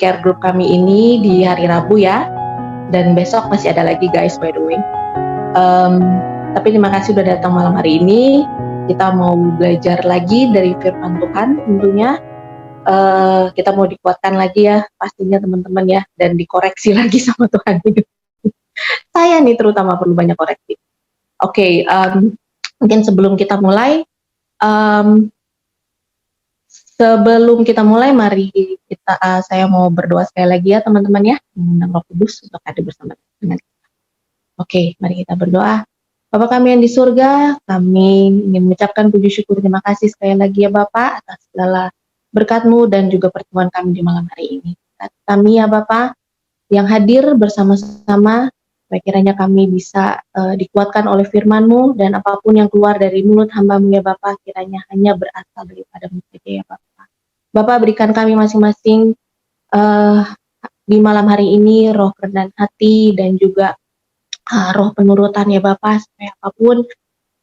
care group kami ini di hari Rabu ya. Dan besok masih ada lagi guys, by the way. Tapi terima kasih udah datang malam hari ini. Kita mau belajar lagi dari firman Tuhan tentunya. Kita mau dikuatkan lagi ya pastinya teman-teman ya, dan dikoreksi lagi sama Tuhan. Saya nih terutama perlu banyak koreksi. Oke, mungkin sebelum kita mulai, mari saya mau berdoa sekali lagi ya teman-teman ya, mengundang Roh Kudus untuk hadir bersama dengan kita. Oke, mari kita berdoa. Bapa kami yang di surga, kami ingin mengucapkan puji syukur terima kasih sekali lagi ya Bapak atas segala berkat-Mu dan juga pertemuan kami di malam hari ini. Kami ya Bapak yang hadir bersama-sama, supaya kiranya kami bisa dikuatkan oleh firman-Mu, dan apapun yang keluar dari mulut hamba-Mu ya Bapak, kiranya hanya berasal daripada-Mu saja ya Bapak. Bapak berikan kami masing-masing di malam hari ini roh kerendahan hati dan juga roh penurutan ya Bapak, supaya apapun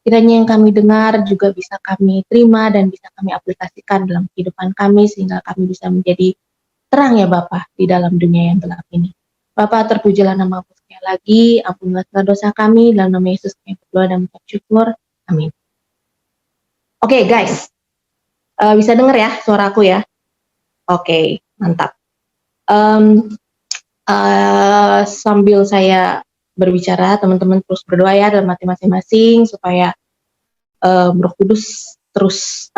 kiranya yang kami dengar juga bisa kami terima dan bisa kami aplikasikan dalam kehidupan kami, sehingga kami bisa menjadi terang ya Bapak di dalam dunia yang gelap ini. Bapak, terpujilah nama-Mu sekali lagi, ampunilah segala dosa kami, dalam nama Yesus kami berdoa dan mengucap syukur. Amin. Oke, guys, bisa dengar ya suaraku ya? Oke, mantap. Sambil saya berbicara, teman-teman terus berdoa ya dalam hati masing-masing supaya Roh Kudus terus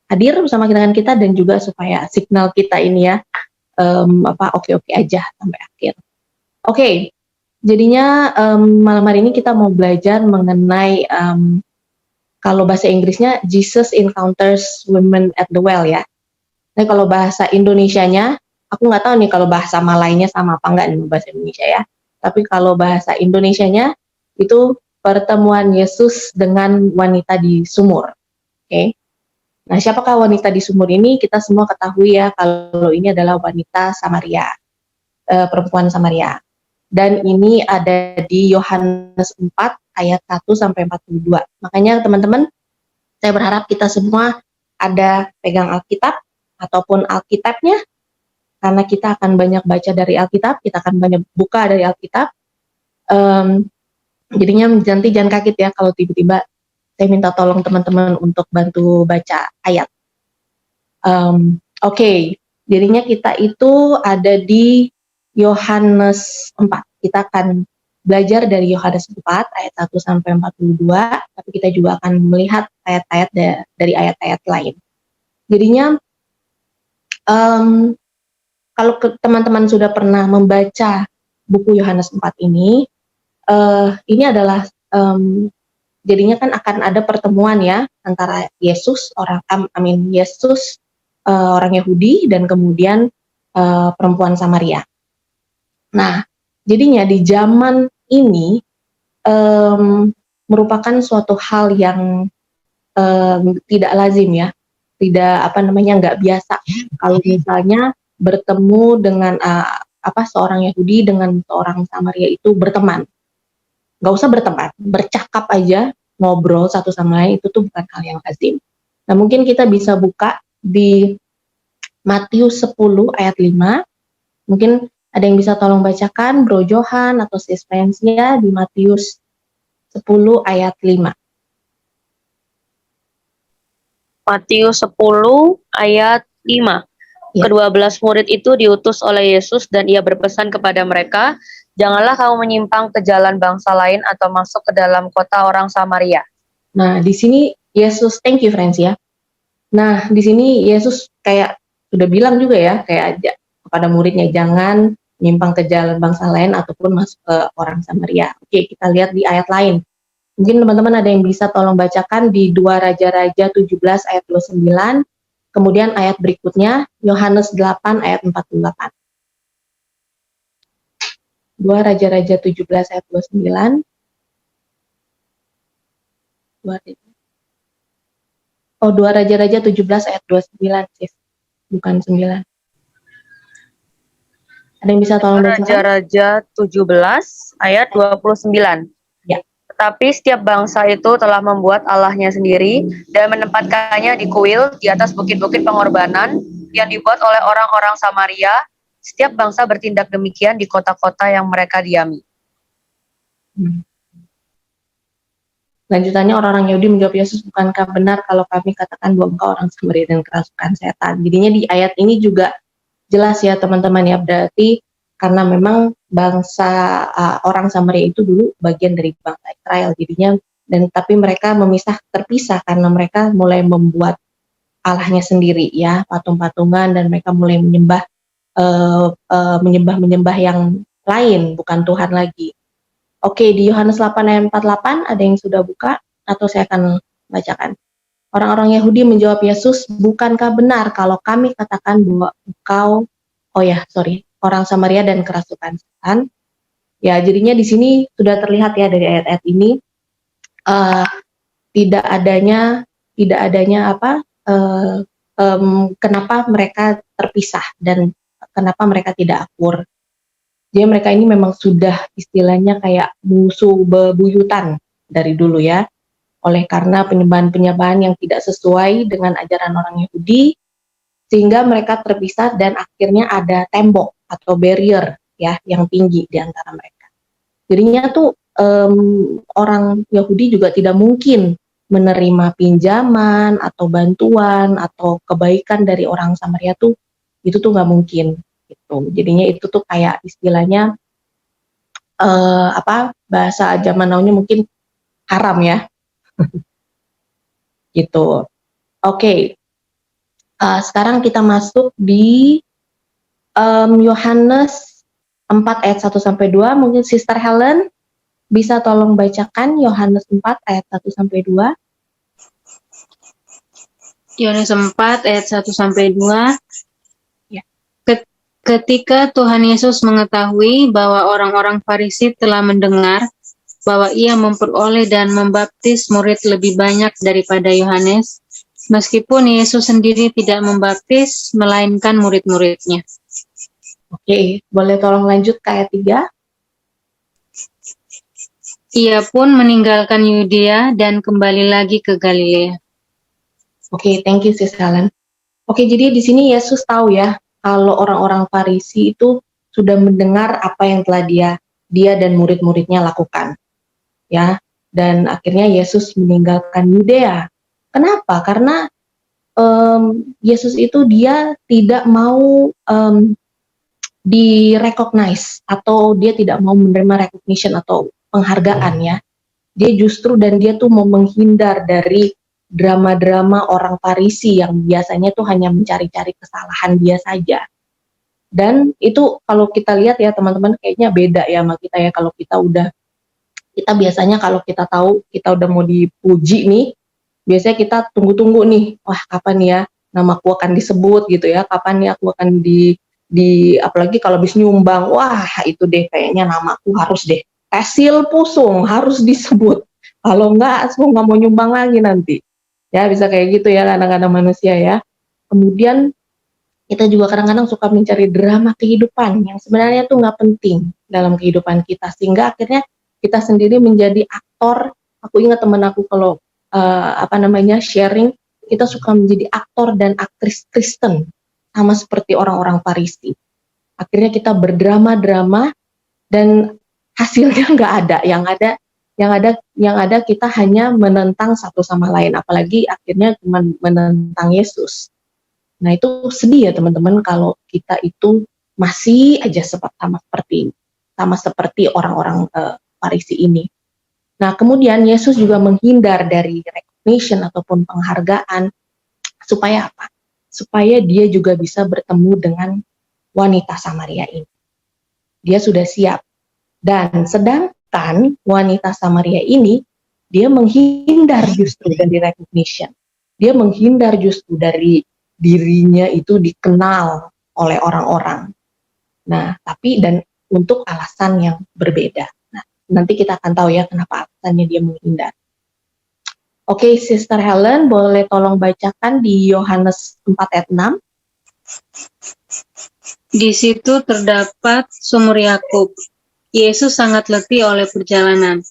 hadir bersama dengan kita, dan juga supaya signal kita ini ya oke-oke aja sampai akhir. Oke, jadinya malam hari ini kita mau belajar mengenai kalau bahasa Inggrisnya Jesus encounters women at the well ya. Nah kalau bahasa Indonesianya, aku nggak tahu nih kalau bahasa Malaynya sama apa enggak nih bahasa Indonesia ya. Tapi kalau bahasa Indonesianya itu pertemuan Yesus dengan wanita di sumur. Oke. Nah, siapakah wanita di sumur ini? Kita semua ketahui ya kalau ini adalah wanita Samaria, perempuan Samaria. Dan ini ada di Yohanes 4 ayat 1 sampai 42. Makanya teman-teman, saya berharap kita semua ada pegang Alkitab ataupun Alkitabnya, karena kita akan banyak baca dari Alkitab, kita akan banyak buka dari Alkitab. Jadinya nanti jangan kaget ya kalau tiba-tiba saya minta tolong teman-teman untuk bantu baca ayat. Oke, jadinya kita itu ada di Yohanes 4. Kita akan belajar dari Yohanes 4 ayat 1 sampai 42, tapi kita juga akan melihat ayat-ayat dari ayat-ayat lain. Jadinya kalau teman-teman sudah pernah membaca buku Yohanes 4 ini adalah jadinya kan akan ada pertemuan ya antara Yesus orang Yahudi dan kemudian perempuan Samaria. Nah, jadinya di zaman ini merupakan suatu hal yang tidak lazim ya, nggak biasa kalau misalnya bertemu dengan seorang Yahudi dengan seorang Samaria itu berteman. Nggak usah berteman, bercakap aja, ngobrol satu sama lain, itu tuh bukan hal yang lazim. Nah, mungkin kita bisa buka di Matius 10 ayat 5. Mungkin ada yang bisa tolong bacakan, Bro Johan atau Sis Francia, di Matius 10 ayat 5. Matius 10 ayat 5. Ya. Ke-12 murid itu diutus oleh Yesus dan ia berpesan kepada mereka, janganlah kamu menyimpang ke jalan bangsa lain atau masuk ke dalam kota orang Samaria. Nah, di sini Yesus, thank you friends ya. Nah, di sini Yesus kayak sudah bilang juga ya, kayak aja kepada muridnya, jangan menyimpang ke jalan bangsa lain ataupun masuk ke orang Samaria. Oke, kita lihat di ayat lain. Mungkin teman-teman ada yang bisa tolong bacakan di 2 Raja-Raja 17 ayat 29. Kemudian ayat berikutnya, Yohanes 8 ayat 48. 2 Raja-Raja 17 ayat 29. Oh, 2 Raja-Raja 17 ayat 29, sis. Bukan 9. Ada yang bisa tolong bacakan? Raja-Raja 17 ayat 29. Ya. Tetapi setiap bangsa itu telah membuat allahnya sendiri dan menempatkannya di kuil di atas bukit-bukit pengorbanan yang dibuat oleh orang-orang Samaria, Setiap bangsa bertindak demikian di kota-kota yang mereka diami. Lanjutannya orang-orang Yahudi menjawab Yesus, bukankah benar kalau kami katakan bahwa engkau orang Samaria dan kerasukan setan? Jadinya di ayat ini juga jelas ya teman-teman ya, berarti karena memang bangsa orang Samaria itu dulu bagian dari bangsa Israel, jadinya dan tapi mereka terpisah karena mereka mulai membuat Allahnya sendiri ya, patung-patungan, dan mereka mulai menyembah yang lain, bukan Tuhan lagi. Oke, di Yohanes 8 ayat 48 ada yang sudah buka atau saya akan bacakan. Orang-orang Yahudi menjawab Yesus, bukankah benar kalau kami katakan bahwa engkau, orang Samaria dan kerasukan setan? Ya, jadinya di sini sudah terlihat ya dari ayat-ayat ini tidak adanya kenapa mereka terpisah dan kenapa mereka tidak akur. Jadi mereka ini memang sudah istilahnya kayak musuh bebuyutan dari dulu ya. Oleh karena penyembahan-penyembahan yang tidak sesuai dengan ajaran orang Yahudi, sehingga mereka terpisah dan akhirnya ada tembok atau barrier ya yang tinggi di antara mereka. Jadinya tuh orang Yahudi juga tidak mungkin menerima pinjaman atau bantuan atau kebaikan dari orang Samaria itu tuh nggak mungkin gitu. Jadinya itu tuh kayak istilahnya bahasa zaman now-nya mungkin haram ya. Gitu. Oke. Sekarang kita masuk di Yohanes 4 ayat 1 sampai 2. Mungkin Sister Helen bisa tolong bacakan Yohanes 4 ayat 1 sampai 2. Yohanes 4 ayat 1 sampai 2. Ya. Ketika Tuhan Yesus mengetahui bahwa orang-orang Farisi telah mendengar bahwa ia memperoleh dan membaptis murid lebih banyak daripada Yohanes, meskipun Yesus sendiri tidak membaptis, melainkan murid-muridnya. Oke, boleh tolong lanjut ke ayat 3? Ia pun meninggalkan Yudea dan kembali lagi ke Galilea. Oke, thank you Sis Helen. Oke, jadi di sini Yesus tahu ya kalau orang-orang Farisi itu sudah mendengar apa yang telah dia dan murid-muridnya lakukan. Ya, dan akhirnya Yesus meninggalkan Yudea. Kenapa? Karena Yesus itu dia tidak mau di-recognize atau dia tidak mau menerima recognition atau penghargaan ya. Dia tuh mau menghindar dari drama-drama orang Farisi yang biasanya tuh hanya mencari-cari kesalahan dia saja. Dan itu kalau kita lihat ya teman-teman kayaknya beda ya sama kita ya, kalau kita biasanya kalau kita tahu kita udah mau dipuji nih, biasanya kita tunggu-tunggu nih, wah kapan ya namaku akan disebut gitu ya, kapan ya aku akan di apalagi kalau habis nyumbang, wah itu deh kayaknya namaku harus deh Esil Pusung harus disebut, kalau enggak aku nggak mau nyumbang lagi nanti ya, bisa kayak gitu ya kadang-kadang manusia ya. Kemudian kita juga kadang-kadang suka mencari drama kehidupan yang sebenarnya tuh nggak penting dalam kehidupan kita, sehingga akhirnya kita sendiri menjadi aktor. Aku ingat teman aku kalau sharing, kita suka menjadi aktor dan aktris Kristen sama seperti orang-orang Farisi. Akhirnya kita berdrama-drama dan hasilnya nggak ada. Yang ada kita hanya menentang satu sama lain, apalagi akhirnya cuma menentang Yesus. Nah itu sedih ya teman-teman kalau kita itu masih aja sama seperti orang-orang Farisi ini. Nah kemudian Yesus juga menghindar dari recognition ataupun penghargaan supaya apa? Supaya dia juga bisa bertemu dengan wanita Samaria ini. Dia sudah siap. Dan sedangkan wanita Samaria ini, dia menghindar justru dari recognition. Dia menghindar justru dari dirinya itu dikenal oleh orang-orang. Nah, tapi dan untuk alasan yang berbeda. Nah, nanti kita akan tahu ya kenapa alasannya dia menghindar. Oke, Sister Helen, boleh tolong bacakan di Yohanes 4 ayat 6. Di situ terdapat sumur Yakub. Yesus sangat letih oleh perjalanan.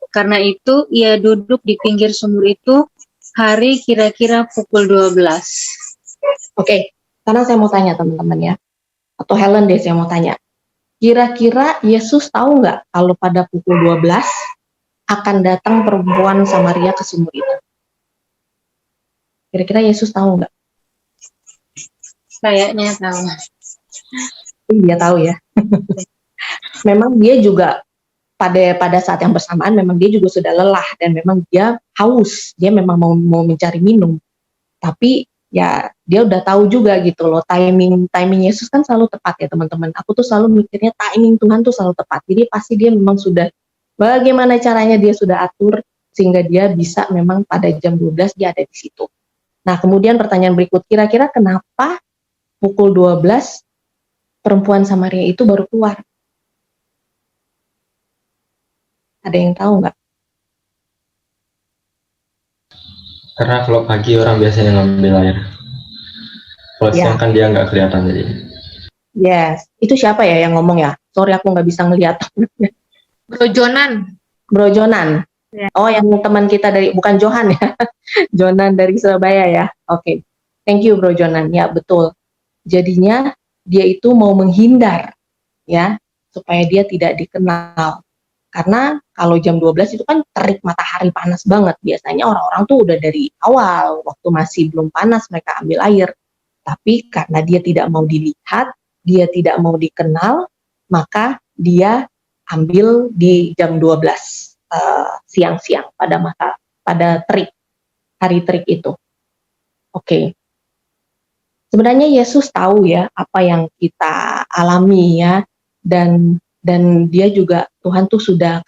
Karena itu, ia duduk di pinggir sumur itu hari kira-kira pukul 12. Oke, sekarang saya mau tanya teman-teman ya. atau Helen deh saya mau tanya. Kira-kira Yesus tahu nggak kalau pada pukul 12 akan datang perempuan Samaria ke sumur itu? Kira-kira Yesus tahu nggak? Kayaknya tahu. Dia tahu ya. Memang dia juga pada saat yang bersamaan memang dia juga sudah lelah dan memang dia haus. Dia memang mau mencari minum. Tapi ya dia udah tahu juga gitu loh, timing Yesus kan selalu tepat ya teman-teman. Aku tuh selalu mikirnya timing Tuhan tuh selalu tepat. Jadi pasti dia memang sudah bagaimana caranya dia sudah atur sehingga dia bisa memang pada jam 12 dia ada di situ. Nah, kemudian pertanyaan berikut, kira-kira kenapa pukul 12 perempuan Samaria itu baru keluar? Ada yang tahu nggak? Karena kalau pagi orang biasanya ngambil air. Kalau Ya. siang kan dia nggak kelihatan jadi. Yes, itu siapa ya yang ngomong ya? Sorry aku nggak bisa ngeliat. Bro Jonan. Bro Jonan. Ya. Oh, yang teman kita dari, bukan Johan ya. Jonan dari Surabaya ya. Oke. Thank you Bro Jonan. Ya, betul. Jadinya dia itu mau menghindar ya, supaya dia tidak dikenal. Karena kalau jam 12 itu kan terik matahari panas banget. Biasanya orang-orang tuh udah dari awal, waktu masih belum panas mereka ambil air. Tapi karena dia tidak mau dilihat, dia tidak mau dikenal, maka dia ambil di jam 12 siang-siang pada hari terik itu. Oke. Sebenarnya Yesus tahu ya apa yang kita alami ya, dan dia juga, Tuhan tuh sudah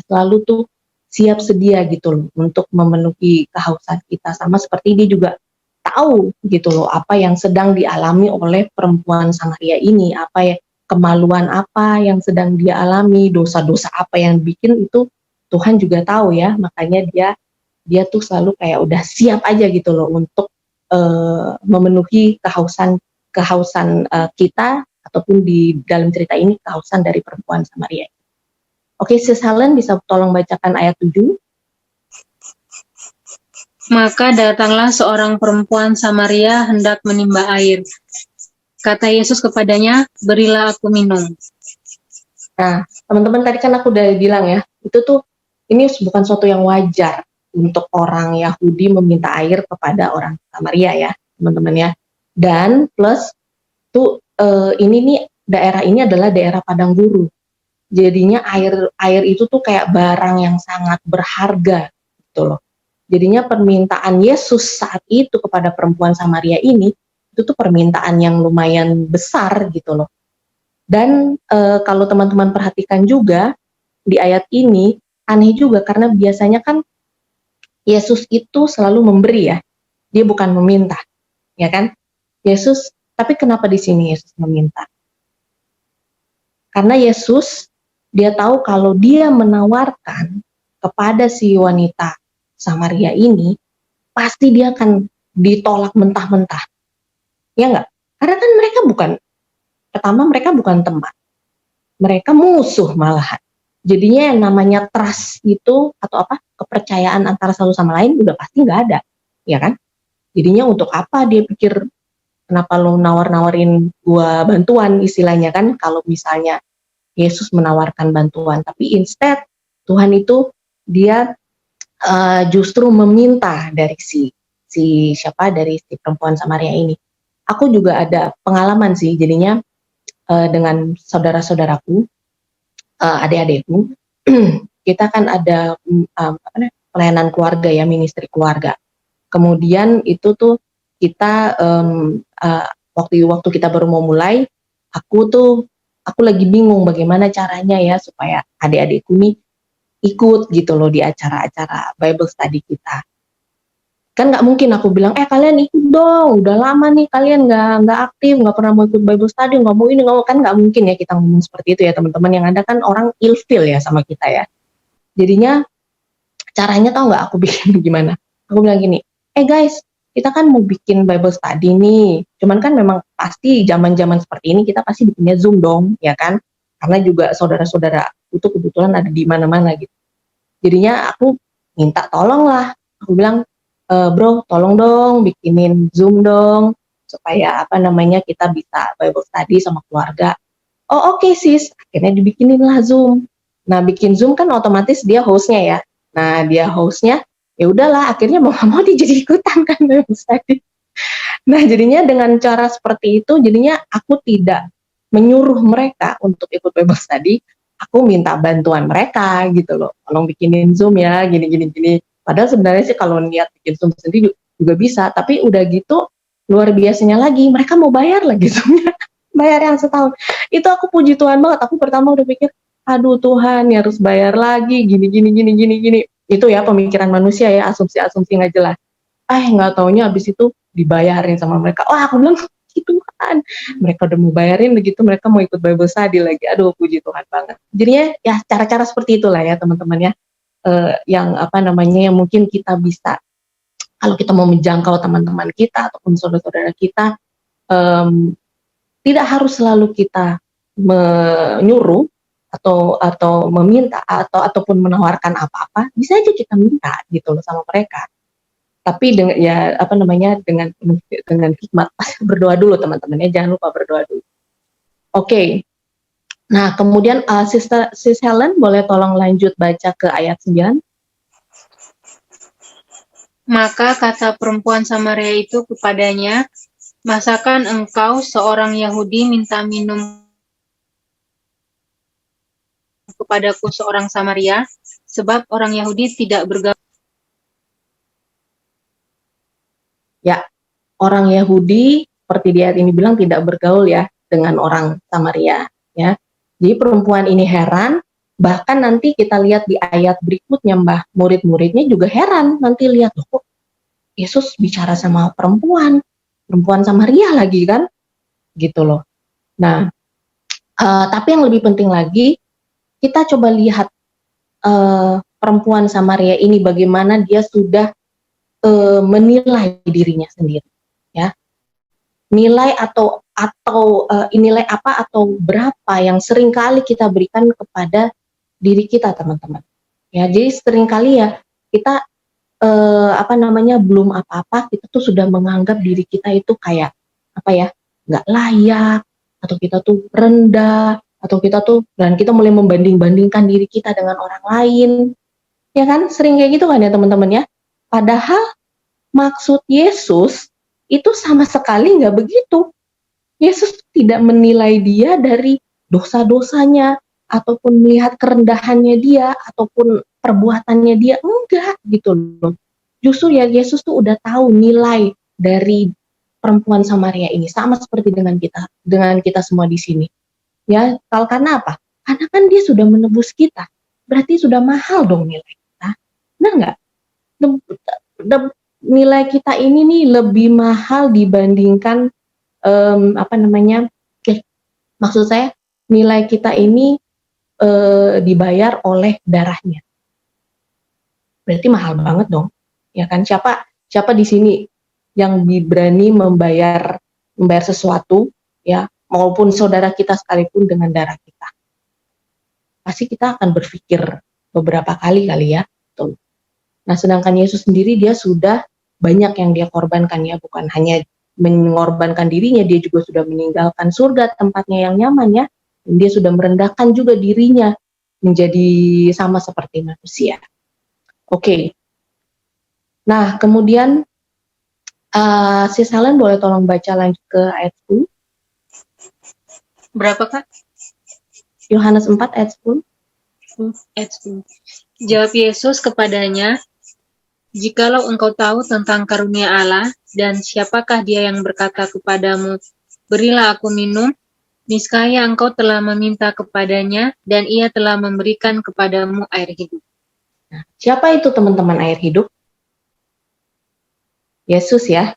selalu tuh siap sedia gitu loh untuk memenuhi kehausan kita, sama seperti dia juga tahu gitu loh apa yang sedang dialami oleh perempuan Samaria ini, kemaluan apa yang sedang dia alami, dosa-dosa apa yang bikin itu Tuhan juga tahu ya, makanya dia tuh selalu kayak udah siap aja gitu loh untuk memenuhi kehausan kita, ataupun di dalam cerita ini kehausan dari perempuan Samaria. Oke, Sis Helen bisa tolong bacakan ayat 7. Maka datanglah seorang perempuan Samaria hendak menimba air. Kata Yesus kepadanya, berilah aku minum. Nah, teman-teman tadi kan aku udah bilang ya, ini bukan suatu yang wajar untuk orang Yahudi meminta air kepada orang Samaria ya, teman-teman ya. Dan plus ini nih, daerah ini adalah daerah padang gurun. Jadinya air itu tuh kayak barang yang sangat berharga gitu loh. Jadinya permintaan Yesus saat itu kepada perempuan Samaria ini itu tuh permintaan yang lumayan besar gitu loh. Dan kalau teman-teman perhatikan juga di ayat ini aneh juga, karena biasanya kan Yesus itu selalu memberi ya, dia bukan meminta, ya kan? Tapi kenapa di sini Yesus meminta? Karena Yesus, dia tahu kalau dia menawarkan kepada si wanita Samaria ini, pasti dia akan ditolak mentah-mentah. Ya enggak? Karena kan mereka bukan teman. Mereka musuh malahan. Jadinya yang namanya trust itu, atau kepercayaan antara satu sama lain udah pasti nggak ada, ya kan? Jadinya untuk apa dia pikir, kenapa lo nawarin gua bantuan istilahnya kan, kalau misalnya Yesus menawarkan bantuan, tapi instead Tuhan itu dia justru meminta dari si perempuan Samaria ini. Aku juga ada pengalaman sih, jadinya dengan saudara-saudaraku, adik-adikku, kita kan ada pelayanan keluarga ya, ministry keluarga. Kemudian itu tuh kita waktu kita baru mau mulai, aku lagi bingung bagaimana caranya ya supaya adik-adikku nih ikut gitu loh di acara-acara Bible study kita. Kan nggak mungkin aku bilang, kalian ikut dong, udah lama nih kalian nggak aktif, nggak pernah mau ikut Bible study, nggak mau ini, kan nggak mungkin ya kita ngomong seperti itu ya teman-teman. Yang ada kan orang ilfeel ya sama kita ya. Jadinya caranya tahu nggak aku bikin gimana? Aku bilang gini, guys, kita kan mau bikin Bible study nih, cuman kan memang pasti zaman-zaman seperti ini kita pasti bikinnya Zoom dong, ya kan? Karena juga saudara-saudara itu kebetulan ada di mana-mana gitu. Jadinya aku minta tolong lah, aku bilang, bro, tolong dong bikinin Zoom dong, supaya apa namanya kita bisa Bible study sama keluarga. Oh oke sis, akhirnya dibikinin lah Zoom. Nah bikin Zoom kan otomatis dia hostnya ya. Nah dia hostnya, ya udahlah akhirnya mau nggak mau dia jadi ikutan kan Bible study. Nah jadinya dengan cara seperti itu, jadinya aku tidak menyuruh mereka untuk ikut Bible study, aku minta bantuan mereka gitu loh. Tolong bikinin Zoom ya, gini. Padahal sebenarnya sih kalau niat bikin Zoom sendiri juga bisa, tapi udah gitu luar biasanya lagi, mereka mau bayar lagi Zoom-nya. Bayar yang setahun. Itu aku puji Tuhan banget. Aku pertama udah pikir, aduh Tuhan, ya harus bayar lagi, gini. Itu ya pemikiran manusia ya, asumsi-asumsi nggak jelas. Nggak taunya abis itu dibayarin sama mereka. Oh aku bilang, Tuhan, mereka udah mau bayarin begitu, mereka mau ikut Bible study lagi. Aduh puji Tuhan banget. Jadinya ya cara-cara seperti itulah ya teman-teman ya, yang apa namanya yang mungkin kita bisa, kalau kita mau menjangkau teman-teman kita ataupun saudara-saudara kita, tidak harus selalu kita menyuruh atau meminta ataupun menawarkan apa-apa, bisa aja kita minta gitu loh sama mereka. Tapi dengan ya apa namanya dengan hikmat. Berdoa dulu teman-teman ya, jangan lupa berdoa dulu. Oke. Nah, kemudian Sis Helen boleh tolong lanjut baca ke ayat 9. Maka kata perempuan Samaria itu kepadanya, masakan engkau seorang Yahudi minta minum kepadaku seorang Samaria, sebab orang Yahudi tidak bergaul. Ya, orang Yahudi seperti di ayat ini bilang tidak bergaul ya dengan orang Samaria ya. Jadi perempuan ini heran, bahkan nanti kita lihat di ayat berikutnya Mbah, murid-muridnya juga heran, nanti lihat kok Yesus bicara sama perempuan Samaria lagi kan, gitu loh. Nah, tapi yang lebih penting lagi, kita coba lihat perempuan Samaria ini bagaimana dia sudah menilai dirinya sendiri, ya. Nilai atau nilai apa atau berapa yang seringkali kita berikan kepada diri kita teman-teman. Ya, jadi seringkali ya kita belum apa-apa, kita tuh sudah menganggap diri kita itu kayak nggak layak, atau kita tuh rendah, atau dan kita mulai membanding-bandingkan diri kita dengan orang lain, ya kan, sering kayak gitu kan ya teman-teman ya. Padahal maksud Yesus itu sama sekali nggak begitu. Yesus tidak menilai dia dari dosa-dosanya, ataupun melihat kerendahannya dia, ataupun perbuatannya dia, enggak gitu loh. Justru ya Yesus tuh udah tahu nilai dari perempuan Samaria ini, sama seperti dengan kita semua di sini. Ya, karena apa? Karena kan dia sudah menebus kita, berarti sudah mahal dong nilai kita. Benar nggak? Nilai kita ini nih lebih mahal dibandingkan maksud saya nilai kita ini dibayar oleh darahnya. Berarti mahal banget dong. Ya kan, siapa di sini yang berani membayar sesuatu ya, maupun saudara kita sekalipun dengan darah kita. Pasti kita akan berpikir beberapa kali ya. Tuh. Nah, sedangkan Yesus sendiri dia sudah banyak yang dia korbankan ya, bukan hanya mengorbankan dirinya, dia juga sudah meninggalkan surga, tempatnya yang nyaman ya. Dan dia sudah merendahkan juga dirinya menjadi sama seperti manusia. Oke. Nah, kemudian Sis Helen boleh tolong baca lanjut ke ayat 10. Berapa Kak? Yohanes 4 ayat 10. Ayat 10. Jawab Yesus kepadanya, jikalau engkau tahu tentang karunia Allah dan siapakah dia yang berkata kepadamu, berilah aku minum, niscaya engkau telah meminta kepadanya dan ia telah memberikan kepadamu air hidup. Nah, siapa itu teman-teman air hidup? Yesus ya.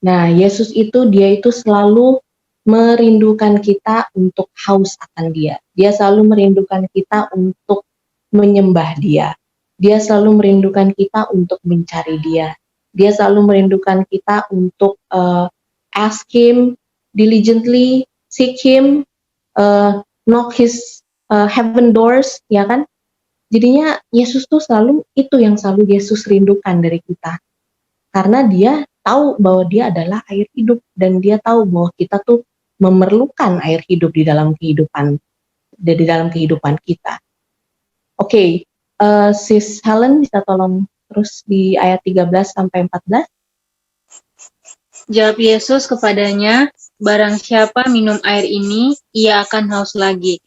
Nah, Yesus dia itu selalu merindukan kita untuk haus akan dia. Dia selalu merindukan kita untuk menyembah dia. Dia selalu merindukan kita untuk mencari dia. Dia selalu merindukan kita untuk ask him diligently, seek him, knock his heaven doors, ya kan? Jadinya Yesus tuh selalu, itu yang selalu Yesus rindukan dari kita. Karena dia tahu bahwa dia adalah air hidup dan dia tahu bahwa kita tuh memerlukan air hidup di dalam kehidupan kita. Oke, Sis Helen bisa tolong terus di ayat 13 sampai 14. Jawab Yesus kepadanya, barang siapa minum air ini, ia akan haus lagi.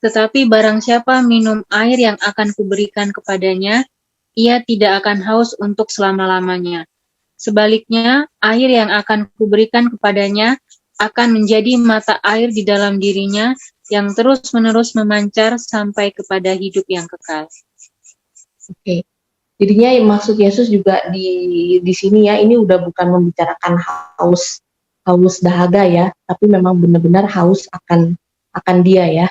Tetapi barang siapa minum air yang akan kuberikan kepadanya, ia tidak akan haus untuk selama-lamanya. Sebaliknya, air yang akan kuberikan kepadanya akan menjadi mata air di dalam dirinya yang terus-menerus memancar sampai kepada hidup yang kekal. Oke. Jadinya maksud Yesus juga di sini ya, ini udah bukan membicarakan haus dahaga ya, tapi memang benar-benar haus akan dia ya.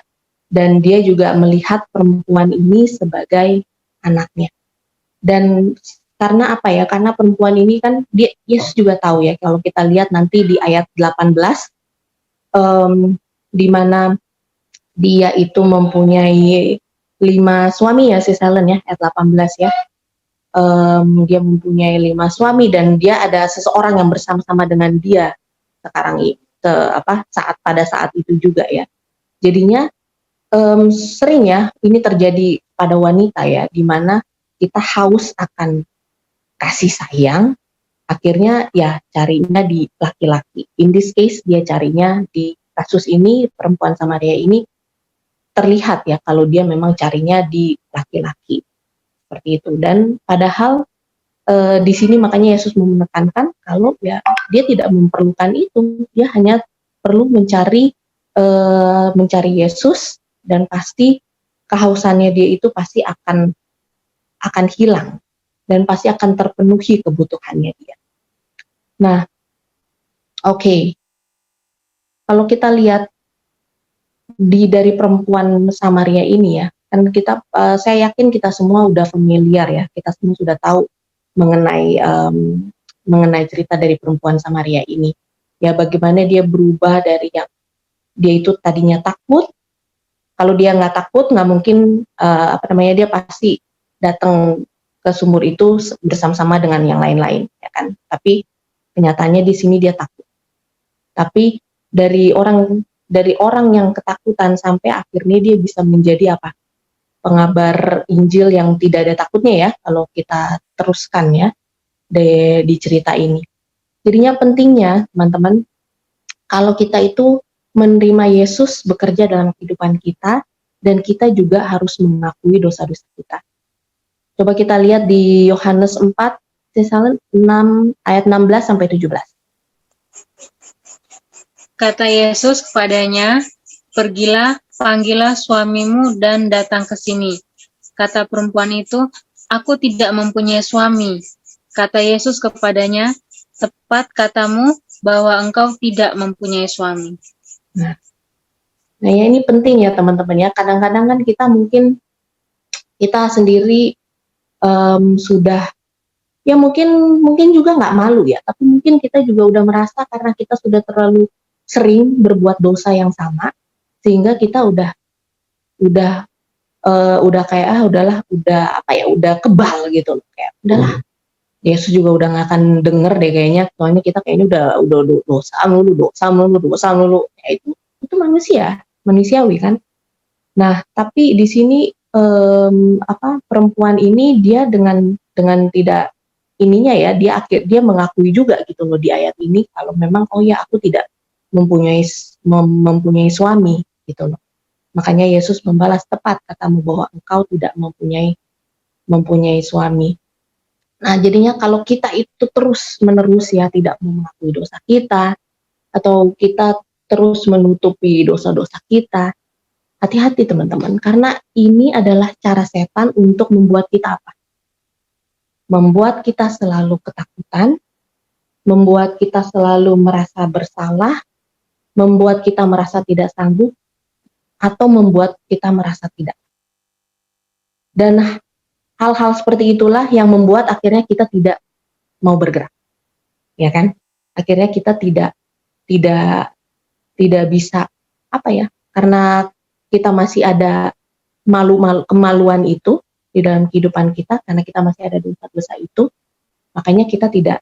Dan dia juga melihat perempuan ini sebagai anaknya. Dan karena apa ya? Karena perempuan ini kan Yesus juga tahu ya, kalau kita lihat nanti di ayat 18 di mana dia itu mempunyai 5 suami ya, Sis Helen ya, ayat 18 ya. Dia mempunyai 5 suami dan dia ada seseorang yang bersama-sama dengan dia sekarang pada saat itu juga ya. Jadinya sering ya ini terjadi pada wanita ya, di mana kita haus akan kasih sayang, akhirnya ya carinya di laki-laki. In this case dia carinya di kasus ini, perempuan Samaria ini terlihat ya kalau dia memang carinya di laki-laki. Seperti itu. Dan padahal di sini makanya Yesus menekankan kalau ya dia tidak memerlukan itu, dia hanya perlu mencari Yesus, dan pasti kehausannya dia itu pasti akan hilang dan pasti akan terpenuhi kebutuhannya dia. Nah, oke. Kalau kita lihat dari perempuan Samaria ini ya, kan saya yakin kita semua udah familiar ya, kita semua sudah tahu mengenai cerita dari perempuan Samaria ini. Ya bagaimana dia berubah dari yang dia itu tadinya takut. Kalau dia nggak takut, nggak mungkin dia pasti datang ke sumur itu bersama-sama dengan yang lain-lain, ya kan? Tapi kenyataannya di sini dia takut. Tapi dari orang yang ketakutan sampai akhirnya dia bisa menjadi apa? Pengabar Injil yang tidak ada takutnya ya, kalau kita teruskan ya di cerita ini. Jadinya pentingnya teman-teman, kalau kita itu menerima Yesus bekerja dalam kehidupan kita, dan kita juga harus mengakui dosa-dosa kita. Coba kita lihat di Yohanes 4, 6 ayat 16 sampai 17. Kata Yesus kepadanya, pergilah, panggillah suamimu dan datang ke sini. Kata perempuan itu, aku tidak mempunyai suami. Kata Yesus kepadanya, tepat katamu bahwa engkau tidak mempunyai suami. Nah ya ini penting ya teman-teman ya. Kadang-kadang kan kita sendiri sudah ya mungkin juga nggak malu ya, tapi mungkin kita juga udah merasa karena kita sudah terlalu sering berbuat dosa yang sama, sehingga kita udah kayak udah kebal gitu loh, kayak udahlah Yesus juga udah nggak akan denger deh kayaknya, soalnya kita kayaknya udah dosa mulu ya, itu manusiawi kan. Nah tapi di sini perempuan ini dia dengan tidak ininya ya, dia mengakui juga gitu loh di ayat ini kalau memang oh ya aku tidak mempunyai suami gitu loh. Makanya Yesus membalas, tepat katamu bahwa engkau tidak mempunyai suami. Nah jadinya kalau kita itu terus menerus ya tidak mengakui dosa kita, atau kita terus menutupi dosa-dosa kita, hati-hati teman-teman, karena ini adalah cara setan untuk membuat kita apa? Membuat kita selalu ketakutan, membuat kita selalu merasa bersalah, membuat kita merasa tidak sanggup, atau membuat kita merasa tidak. Dan hal-hal seperti itulah yang membuat akhirnya kita tidak mau bergerak, ya kan? Akhirnya kita tidak bisa karena kita masih ada kemaluan itu di dalam kehidupan kita, karena kita masih ada dosa-dosa itu, makanya kita tidak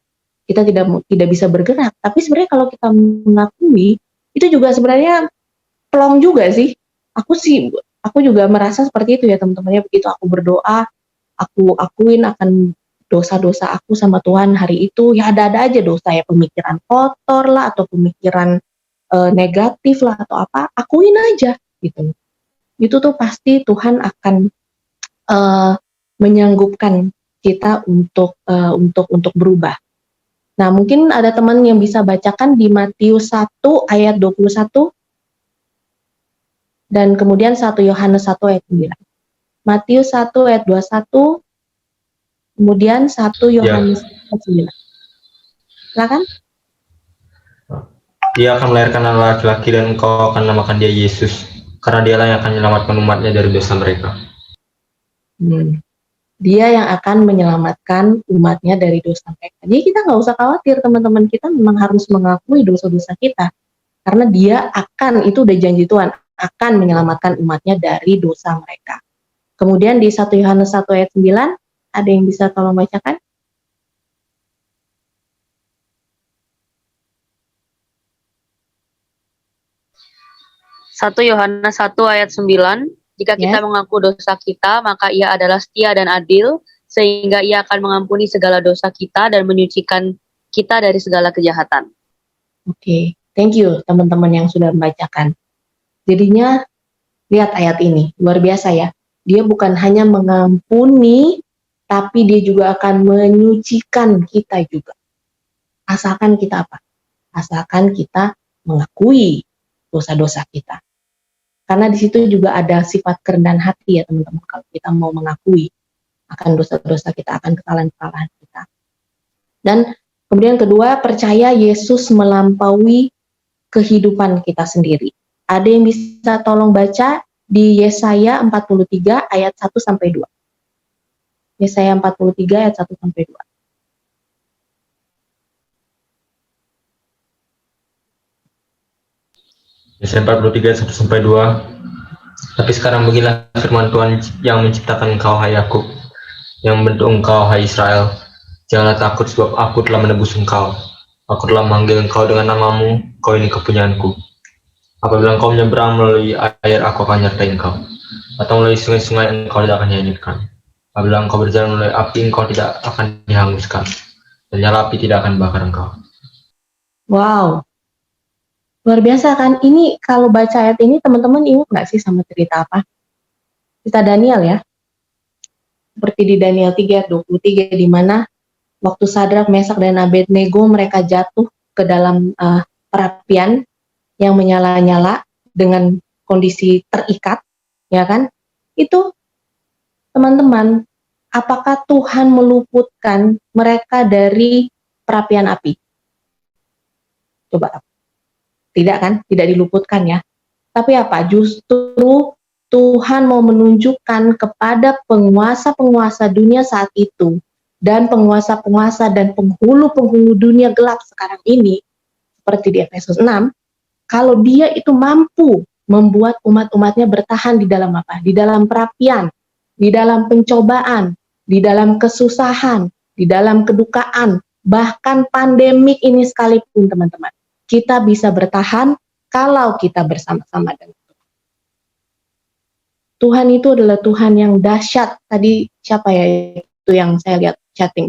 kita tidak bisa bergerak. Tapi sebenarnya kalau kita mengakui, itu juga sebenarnya plong juga sih. Aku juga merasa seperti itu ya teman-temannya. Begitu aku berdoa, aku akuin akan dosa-dosa aku sama Tuhan hari itu, ya ada-ada aja dosa ya, pemikiran kotor lah atau pemikiran negatif lah atau apa, akuin aja gitu. Itu tuh pasti Tuhan akan menyanggupkan kita untuk berubah. Nah, mungkin ada teman yang bisa bacakan di Matius 1 ayat 21 dan kemudian 1 Yohanes 1 ayat 9. Matius 1 ayat 21, kemudian 1 Yohanes ayat 9. Silakan. Dia akan melahirkan anak laki-laki dan engkau akan namakan dia Yesus, karena dialah yang akan menyelamatkan umatnya dari dosa mereka. Dia yang akan menyelamatkan umatnya dari dosa mereka. Jadi kita nggak usah khawatir teman-teman, kita memang harus mengakui dosa-dosa kita. Karena dia akan, itu udah janji Tuhan, akan menyelamatkan umatnya dari dosa mereka. Kemudian di 1 Yohanes 1 ayat 9, ada yang bisa tolong bacakan? Satu Yohanes 1 ayat 9, jika kita mengaku dosa kita, maka ia adalah setia dan adil, sehingga ia akan mengampuni segala dosa kita dan menyucikan kita dari segala kejahatan. Oke, thank you teman-teman yang sudah membacakan. Jadinya, lihat ayat ini, luar biasa ya. Dia bukan hanya mengampuni, tapi dia juga akan menyucikan kita juga. Asalkan kita apa? Asalkan kita mengakui dosa-dosa kita. Karena di situ juga ada sifat kerendahan hati ya teman-teman. Kalau kita mau mengakui akan dosa-dosa kita, akan kesalahan-kesalahan kita. Dan kemudian kedua, percaya Yesus melampaui kehidupan kita sendiri. Ada yang bisa tolong baca di Yesaya 43 ayat 1 sampai 2. Yesaya 43 ayat 1 sampai 2. Yesaya 43 1 sampai 2. Tapi sekarang beginilah firman Tuhan yang menciptakan engkau hai Yakub, yang membentuk engkau hai Israel. Janganlah takut, sebab aku telah menebus engkau. Aku telah memanggil engkau dengan namamu, kau ini kepunyaanku. Apabila engkau menyeberang melalui air, aku akan menyertai engkau. Atau melalui sungai-sungai, engkau tidak akan dihanyutkan. Apabila engkau berjalan melalui api, engkau tidak akan dihanguskan. Dan nyala api tidak akan bakar engkau. Wow, luar biasa kan? Ini kalau baca ayat ini teman-teman ingat nggak sih sama cerita apa? Cerita Daniel ya. Seperti di Daniel 3 ayat 23, di mana waktu Sadrak, Mesak, dan Abednego mereka jatuh ke dalam perapian yang menyala-nyala dengan kondisi terikat, ya kan? Itu teman-teman, apakah Tuhan meluputkan mereka dari perapian api? Coba, tidak kan? Tidak diluputkan ya. Tapi apa? Justru Tuhan mau menunjukkan kepada penguasa-penguasa dunia saat itu dan penguasa-penguasa dan penghulu-penghulu dunia gelap sekarang ini, seperti di Efesus 6, kalau dia itu mampu membuat umat-umatnya bertahan di dalam apa? Di dalam perapian, di dalam pencobaan, di dalam kesusahan, di dalam kedukaan, bahkan pandemik ini sekalipun teman-teman. Kita bisa bertahan kalau kita bersama-sama dengan Tuhan. Tuhan itu adalah Tuhan yang dahsyat. Tadi siapa ya itu yang saya lihat chatting?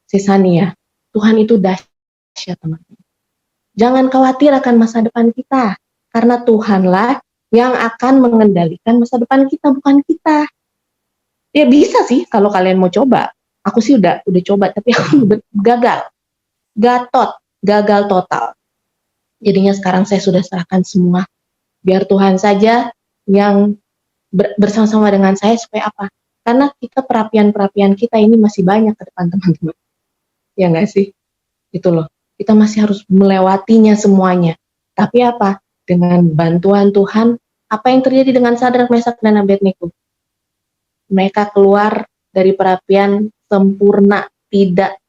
Sisani ya. Tuhan itu dahsyat teman-teman. Jangan khawatir akan masa depan kita. Karena Tuhanlah yang akan mengendalikan masa depan kita, bukan kita. Ya bisa sih kalau kalian mau coba. Aku sih udah coba, tapi aku gagal. Gagal total. Jadinya sekarang saya sudah serahkan semua. Biar Tuhan saja yang bersama-sama dengan saya supaya apa? Karena kita perapian-perapian kita ini masih banyak ke depan teman-teman. Ya nggak sih? Itu loh. Kita masih harus melewatinya semuanya. Tapi apa? Dengan bantuan Tuhan, apa yang terjadi dengan Sadrak, Mesak, dan Abednego? Mereka keluar dari perapian sempurna, tidak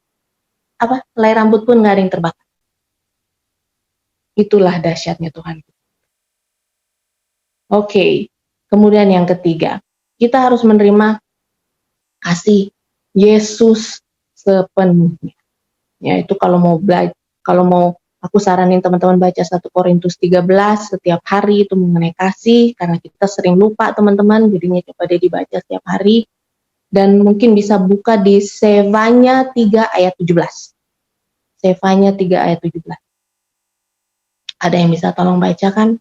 helai rambut pun nggak ada yang terbakar. Itulah dahsyatnya Tuhan. Oke, kemudian yang ketiga, kita harus menerima kasih Yesus sepenuhnya. Ya, itu kalau mau aku saranin teman-teman baca 1 Korintus 13 setiap hari itu mengenai kasih, karena kita sering lupa teman-teman, jadinya coba deh dibaca setiap hari. Dan mungkin bisa buka di Sefanya 3 ayat 17. Sefanya 3 ayat 17. Ada yang bisa tolong bacakan?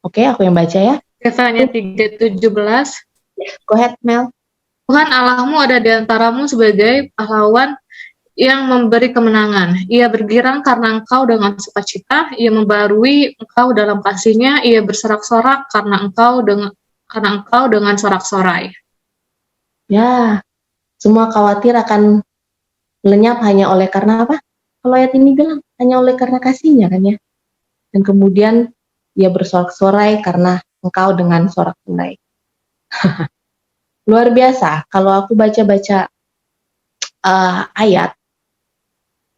Oke, aku yang baca ya. Sefanya 3:17. Go ahead, Mel. Tuhan Allahmu ada di antaramu sebagai pahlawan yang memberi kemenangan. Ia bergirang karena engkau dengan sukacita, ia membarui engkau dalam kasihnya, ia bersorak-sorak karena engkau dengan sorak-sorai. Ya, semua khawatir akan lenyap hanya oleh karena apa? Kalau ayat ini bilang hanya oleh karena kasihnya kan ya. Dan kemudian ia bersorak-sorai karena engkau dengan sorak-sorai. Luar biasa. Kalau aku baca-baca ayat,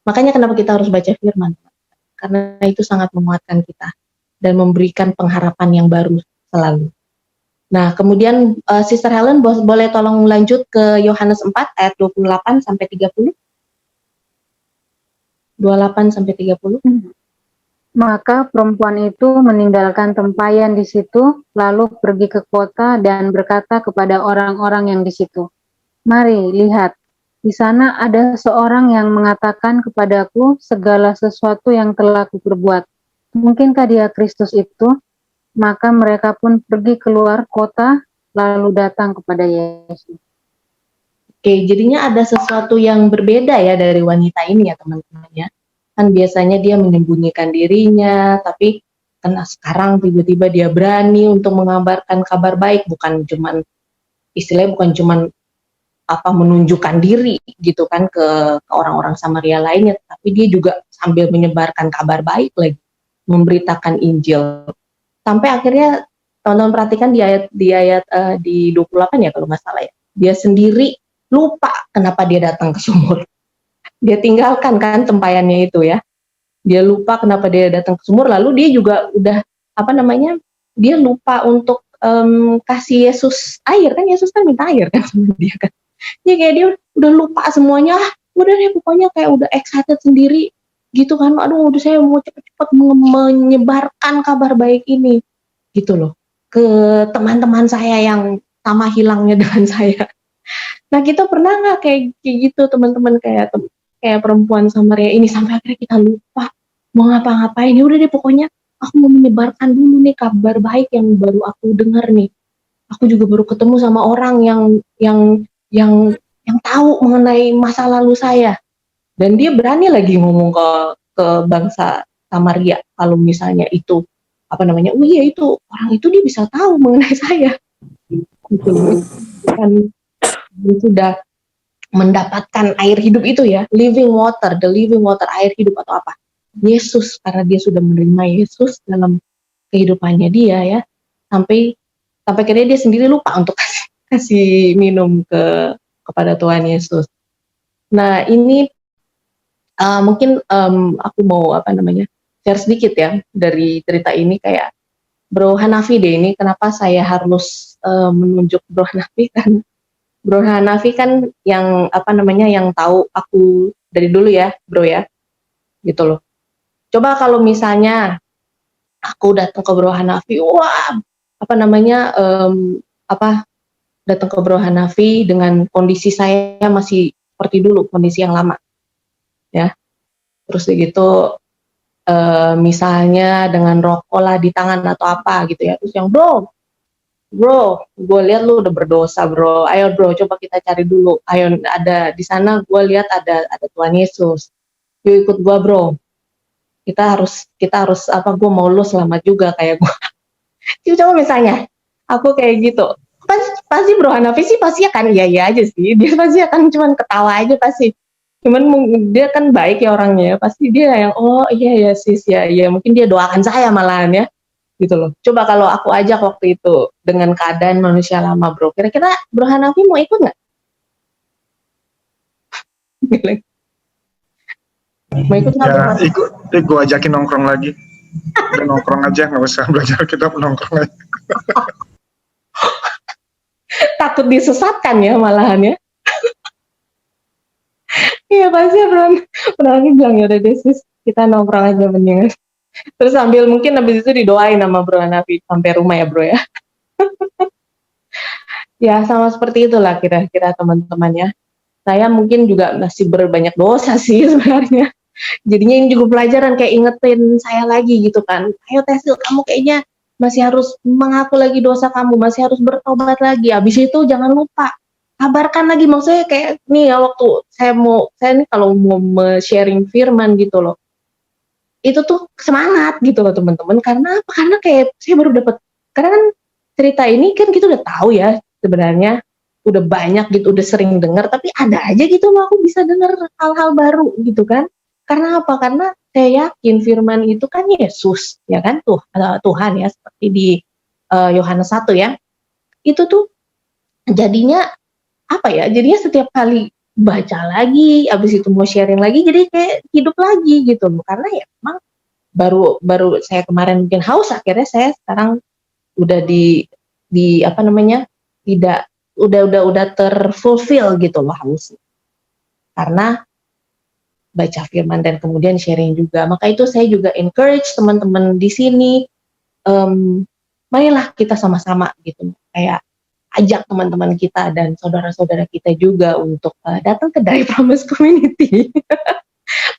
makanya kenapa kita harus baca firman? Karena itu sangat menguatkan kita dan memberikan pengharapan yang baru selalu. Nah, kemudian Sister Helen boleh tolong lanjut ke Yohanes 4 ayat 28 sampai 30. 28 sampai 30. Maka perempuan itu meninggalkan tempayan di situ, lalu pergi ke kota dan berkata kepada orang-orang yang di situ, "Mari, lihat, di sana ada seorang yang mengatakan kepadaku segala sesuatu yang telah kuperbuat. Mungkinkah dia Kristus itu?" Maka mereka pun pergi keluar kota, lalu datang kepada Yesus. Oke, jadinya ada sesuatu yang berbeda ya dari wanita ini ya teman-teman ya. Kan biasanya dia menyembunyikan dirinya, tapi karena sekarang tiba-tiba dia berani untuk mengabarkan kabar baik, bukan cuman menunjukkan diri gitu kan ke orang-orang Samaria lainnya, tapi dia juga sambil menyebarkan kabar baik lagi, memberitakan Injil. Sampai akhirnya teman-teman perhatikan di 28 ya kalau nggak salah ya. Dia sendiri lupa kenapa dia datang ke sumur. Dia tinggalkan kan tempayannya itu ya. Dia lupa kenapa dia datang ke sumur, lalu dia juga udah dia lupa untuk kasih Yesus air kan. Yesus kan minta air kan sama dia kan. Ya kayak dia udah lupa semuanya, udah deh pokoknya kayak udah excited sendiri gitu kan. Aduh, udah saya mau cepet-cepet menyebarkan kabar baik ini gitu loh ke teman-teman saya yang sama hilangnya dengan saya. Nah, kita pernah nggak kayak gitu teman-teman, kayak perempuan Samaria ini, sampai akhirnya kita lupa mau ngapa-ngapain. Ya udah deh pokoknya aku mau menyebarkan dulu nih kabar baik yang baru aku dengar nih. Aku juga baru ketemu sama orang yang tahu mengenai masa lalu saya. Dan dia berani lagi ngomong ke bangsa Samaria kalau misalnya itu oh iya itu orang itu dia bisa tahu mengenai saya. Gitu. Kan dia sudah mendapatkan air hidup itu ya, living water, the living water, air hidup atau apa? Yesus, karena dia sudah menerima Yesus dalam kehidupannya dia ya, sampai akhirnya dia sendiri lupa untuk kasih minum kepada Tuhan Yesus. Nah, ini mungkin aku mau share sedikit ya dari cerita ini, kayak Bro Hanafi deh ini, kenapa saya harus menunjuk Bro Hanafi, kan Bro Hanafi kan yang yang tahu aku dari dulu ya Bro ya, gitu loh. Coba kalau misalnya aku datang ke Bro Hanafi, wah datang ke Bro Hanafi dengan kondisi saya masih seperti dulu, kondisi yang lama ya, terus begitu misalnya dengan rokok lah di tangan atau apa gitu ya, terus yang bro, gue lihat lu udah berdosa bro, ayo bro coba kita cari dulu, ayo ada di sana gue lihat ada Tuhan Yesus, yuk ikut gue bro, kita harus gue mau lu selamat juga kayak gue. Coba misalnya aku kayak gitu, pasti Bro Hanafi sih pasti akan iya aja sih, dia pasti akan cuman ketawa aja pasti. Cuman dia kan baik ya orangnya, pasti dia yang oh iya ya sis ya, mungkin dia doakan saya malahan ya, gitu loh. Coba kalau aku ajak waktu itu dengan keadaan manusia lama bro, kira-kira Bro Hanafi mau ikut nggak? Mau ikut nggak, Ya, Bro? gue ajakin nongkrong lagi. Udah nongkrong aja, nggak usah belajar kitab, nongkrong aja. Takut disesatkan ya malahan ya. Iya pasti pernah lagi bilang ya udah deh sis, kita nongkrong aja mendingan. Terus sambil mungkin habis itu didoain sama Bro Hanafi sampai rumah ya Bro ya. Ya sama seperti itulah kira-kira teman-teman ya. Saya mungkin juga masih berbanyak dosa sih sebenarnya. Jadinya ini juga pelajaran kayak ingetin saya lagi gitu kan. Ayo Tesil, kamu kayaknya masih harus mengaku lagi dosa kamu, masih harus bertobat lagi. Habis itu jangan lupa kabarkan lagi. Maksudnya kayak nih ya waktu saya nih kalau mau sharing firman gitu loh. Itu tuh semangat gitu loh teman-teman. Karena apa? Karena kayak saya baru dapat. Karena kan cerita ini kan kita udah tahu ya sebenarnya, udah banyak gitu, udah sering dengar, tapi ada aja gitu loh aku bisa dengar hal-hal baru gitu kan. Karena apa? Karena saya yakin firman itu kan Yesus, ya kan, Tuhan ya, seperti di Yohanes 1 ya. Itu tuh jadinya apa ya? Jadinya setiap kali baca lagi, abis itu mau sharing lagi, jadi kayak hidup lagi gitu loh. Karena ya memang baru saya kemarin mungkin haus, akhirnya saya sekarang udah di apa namanya? Tidak udah terfulfill gitu loh haus. Karena baca firman dan kemudian sharing juga. Maka itu saya juga encourage teman-teman di sini, marilah kita sama-sama gitu, kayak ajak teman-teman kita dan saudara-saudara kita juga untuk datang ke Dari Promise Community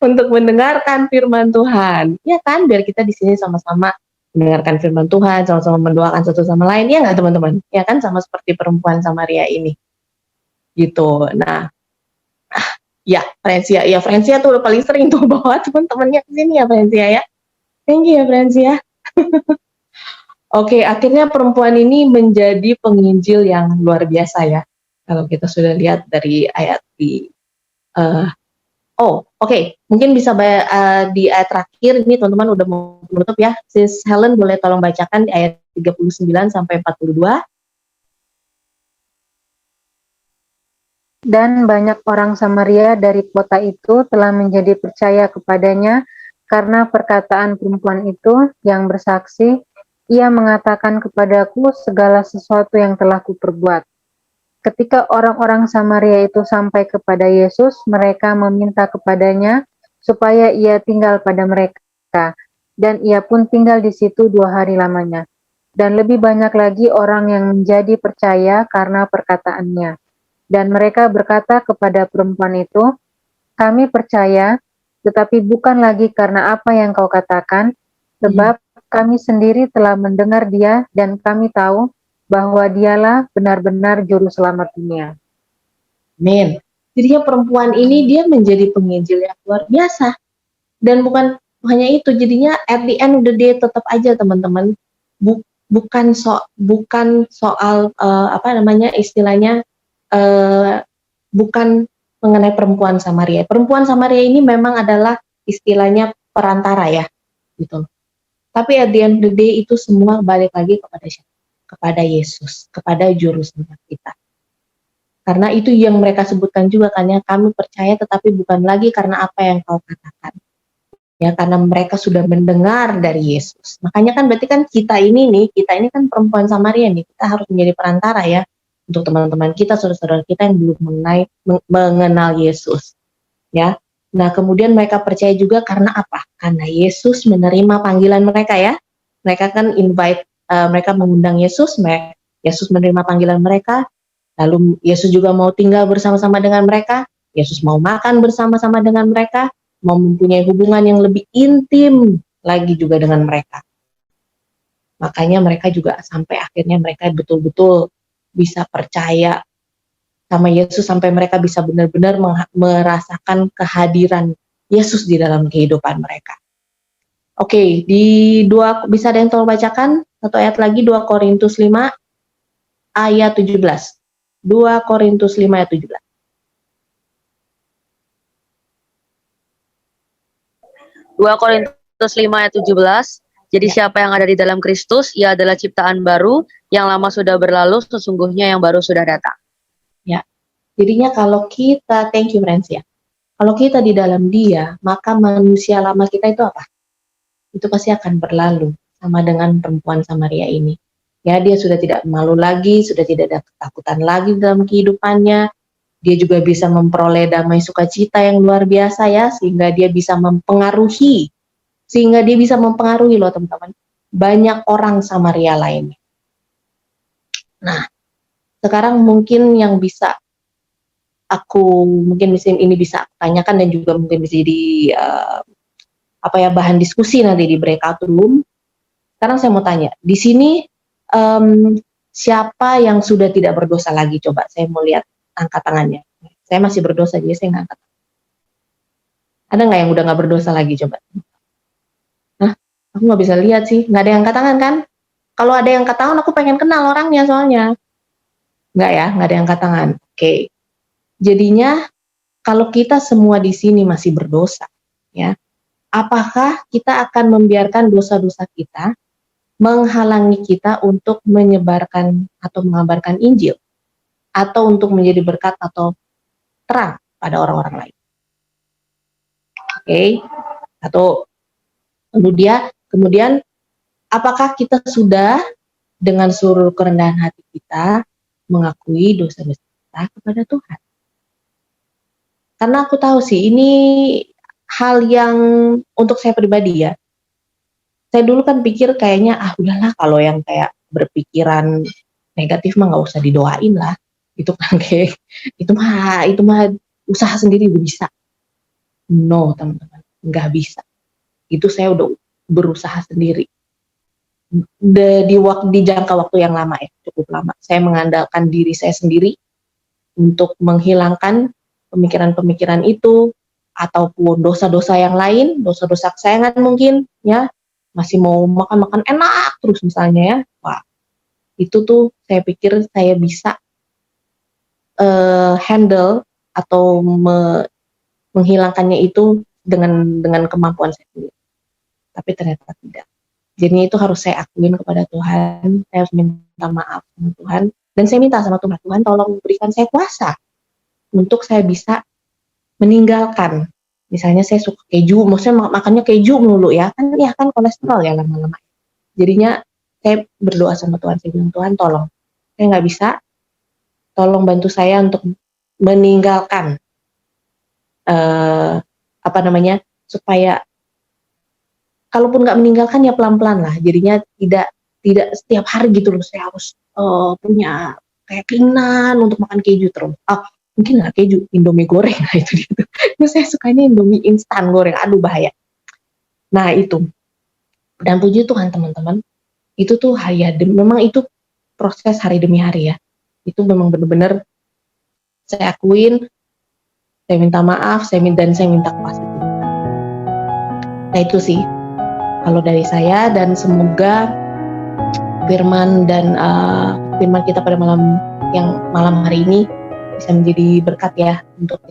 untuk mendengarkan firman Tuhan, ya kan? Biar kita di sini sama-sama mendengarkan firman Tuhan, sama-sama mendoakan satu sama lain, ya nggak teman-teman? Ya kan, sama seperti perempuan Samaria ini, gitu. Nah, ya Francia tuh udah paling sering tuh bawa teman-temannya ke sini ya Francia ya. Thank you ya Francia. Oke, akhirnya perempuan ini menjadi penginjil yang luar biasa ya. Kalau kita sudah lihat dari ayat di mungkin bisa di ayat terakhir ini teman-teman udah mau menutup ya. Sis Helen boleh tolong bacakan di ayat 39 sampai 42. Dan banyak orang Samaria dari kota itu telah menjadi percaya kepadanya karena perkataan perempuan itu yang bersaksi, ia mengatakan kepadaku segala sesuatu yang telah kuperbuat. Ketika orang-orang Samaria itu sampai kepada Yesus, mereka meminta kepadanya supaya ia tinggal pada mereka, dan ia pun tinggal di situ 2 hari lamanya. Dan lebih banyak lagi orang yang menjadi percaya karena perkataannya. Dan mereka berkata kepada perempuan itu, kami percaya, tetapi bukan lagi karena apa yang kau katakan, sebab kami sendiri telah mendengar dia dan kami tahu bahwa dialah benar-benar juru selamat dunia. Amin. Jadinya perempuan ini dia menjadi penginjil yang luar biasa. Dan bukan hanya itu, jadinya at the end of the day tetap aja teman-teman, bukan soal apa namanya istilahnya, bukan mengenai perempuan Samaria. Perempuan Samaria ini memang adalah istilahnya perantara ya, gitu. Tapi at the end of the day itu semua balik lagi kepada siapa? Kepada Yesus, kepada juru selamat kita. Karena itu yang mereka sebutkan juga kan ya, kami percaya tetapi bukan lagi karena apa yang kau katakan. Ya, karena mereka sudah mendengar dari Yesus. Makanya kan berarti kan kita ini kan perempuan Samaria nih, kita harus menjadi perantara ya untuk teman-teman kita, saudara-saudara kita yang belum mengenal Yesus. Ya. Nah, kemudian mereka percaya juga karena apa? Karena Yesus menerima panggilan mereka ya. Mereka kan mereka mengundang Yesus, Yesus menerima panggilan mereka, lalu Yesus juga mau tinggal bersama-sama dengan mereka, Yesus mau makan bersama-sama dengan mereka, mau mempunyai hubungan yang lebih intim lagi juga dengan mereka. Makanya mereka juga sampai akhirnya mereka betul-betul bisa percaya sama Yesus, sampai mereka bisa benar-benar merasakan kehadiran Yesus di dalam kehidupan mereka. Oke, bisa ada yang tolong bacakan satu ayat lagi, 2 Korintus 5 ayat 17. 2 Korintus 5 ayat 17. 2 Korintus 5 ayat 17. Jadi siapa yang ada di dalam Kristus, ia adalah ciptaan baru, yang lama sudah berlalu, sesungguhnya yang baru sudah datang. Ya, jadinya kalau kita, thank you Francia. Kalau kita di dalam Dia, maka manusia lama kita itu apa? Itu pasti akan berlalu, sama dengan perempuan Samaria ini. Ya, dia sudah tidak malu lagi, sudah tidak ada ketakutan lagi dalam kehidupannya. Dia juga bisa memperoleh damai sukacita yang luar biasa ya, sehingga dia bisa mempengaruhi loh teman-teman, banyak orang Samaria lainnya. Nah, sekarang mungkin yang bisa ini bisa aku tanyakan dan juga mungkin bisa jadi bahan diskusi nanti di breakout room. Sekarang saya mau tanya, di sini siapa yang sudah tidak berdosa lagi? Coba saya mau lihat angkat tangannya. Saya masih berdosa, jadi saya nggak angkat. Ada nggak yang udah nggak berdosa lagi? Coba. Nah, aku nggak bisa lihat sih. Nggak ada yang angkat tangan kan? Kalau ada yang angkat tangan, aku pengen kenal orangnya soalnya. Nggak ya, nggak ada yang angkat tangan. Oke. Jadinya, kalau kita semua di sini masih berdosa, ya, apakah kita akan membiarkan dosa-dosa kita menghalangi kita untuk menyebarkan atau mengabarkan Injil, atau untuk menjadi berkat atau terang pada orang-orang lain? Oke. Atau kemudian apakah kita sudah dengan seluruh kerendahan hati kita mengakui dosa-dosa kita kepada Tuhan? Karena aku tahu sih ini hal yang untuk saya pribadi ya. Saya dulu kan pikir kayaknya udahlah, kalau yang kayak berpikiran negatif mah nggak usah didoain lah. Itu kan kayak itu mah usaha sendiri udah bisa. No, teman-teman, nggak bisa. Itu saya udah berusaha sendiri. Di jangka waktu yang lama ya, cukup lama. Saya mengandalkan diri saya sendiri untuk menghilangkan pemikiran-pemikiran itu, ataupun dosa-dosa yang lain, dosa-dosa kesayangan mungkin, ya, masih mau makan-makan enak terus misalnya ya, wah, itu tuh saya pikir saya bisa handle atau menghilangkannya itu dengan kemampuan saya sendiri. Tapi ternyata tidak. Jadi itu harus saya akuin kepada Tuhan, saya harus minta maaf sama Tuhan, dan saya minta sama Tuhan, tolong berikan saya kuasa untuk saya bisa meninggalkan. Misalnya saya suka keju, maksudnya makannya keju melulu ya kan kolesterol ya lama-lama. Jadinya saya berdoa sama Tuhan, saya bilang, Tuhan tolong, saya nggak bisa, tolong bantu saya untuk meninggalkan supaya kalaupun nggak meninggalkan ya pelan-pelan lah. Jadinya tidak setiap hari gitu loh saya harus punya kayak keinginan untuk makan keju terus. Mungkin nggak keju, Indomie goreng, nah itu dia tuh. Saya sukanya Indomie instan goreng, aduh bahaya. Nah itu, dan puji Tuhan teman-teman, itu tuh memang itu proses hari demi hari ya. Itu memang benar-benar saya akuin, saya minta maaf, saya minta kuasa Tuhan. Nah itu sih, kalau dari saya, dan semoga firman kita pada malam hari ini bisa menjadi berkat ya untuk